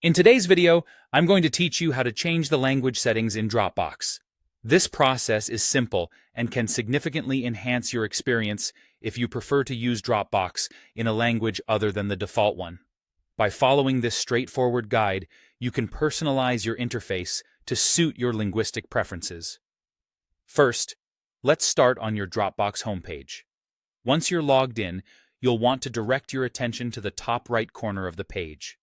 In today's video, I'm going to teach you how to change the language settings in Dropbox. This process is simple and can significantly enhance your experience if you prefer to use Dropbox in a language other than the default one. By following this straightforward guide, you can personalize your interface to suit your linguistic preferences. First, let's start on your Dropbox homepage. Once you're logged in, you'll want to direct your attention to the top right corner of the page.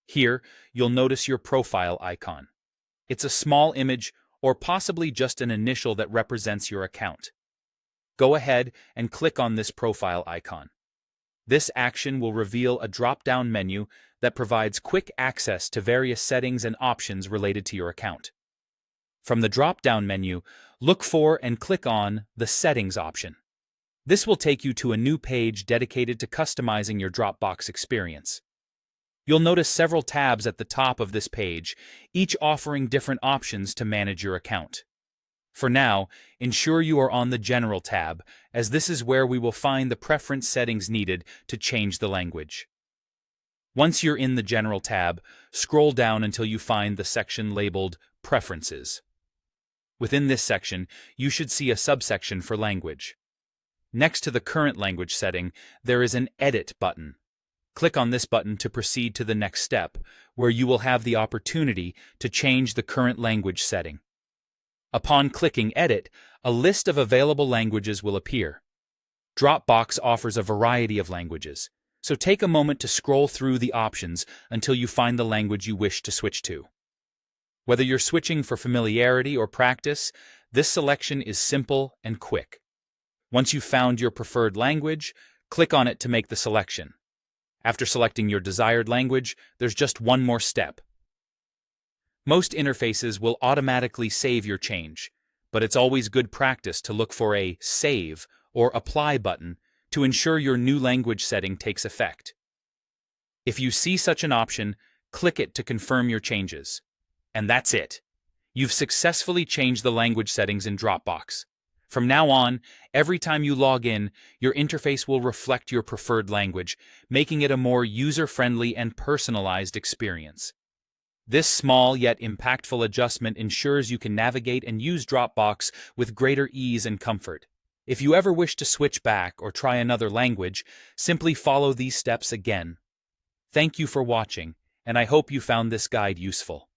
Here, you'll notice your profile icon. It's a small image or possibly just an initial that represents your account. Go ahead and click on this profile icon. This action will reveal a drop-down menu that provides quick access to various settings and options related to your account. From the drop-down menu, look for and click on the Settings option. This will take you to a new page dedicated to customizing your Dropbox experience. You'll notice several tabs at the top of this page, each offering different options to manage your account. For now, ensure you are on the General tab, as this is where we will find the preference settings needed to change the language. Once you're in the General tab, scroll down until you find the section labeled Preferences. Within this section, you should see a subsection for language. Next to the current language setting, there is an Edit button. Click on this button to proceed to the next step, where you will have the opportunity to change the current language setting. Upon clicking Edit, a list of available languages will appear. Dropbox offers a variety of languages, so take a moment to scroll through the options until you find the language you wish to switch to. Whether you're switching for familiarity or practice, this selection is simple and quick. Once you've found your preferred language, click on it to make the selection. After selecting your desired language, there's just one more step. Most interfaces will automatically save your change, but it's always good practice to look for a Save or Apply button to ensure your new language setting takes effect. If you see such an option, click it to confirm your changes. And that's it. You've successfully changed the language settings in Dropbox. From now on, every time you log in, your interface will reflect your preferred language, making it a more user-friendly and personalized experience. This small yet impactful adjustment ensures you can navigate and use Dropbox with greater ease and comfort. If you ever wish to switch back or try another language, simply follow these steps again. Thank you for watching, and I hope you found this guide useful.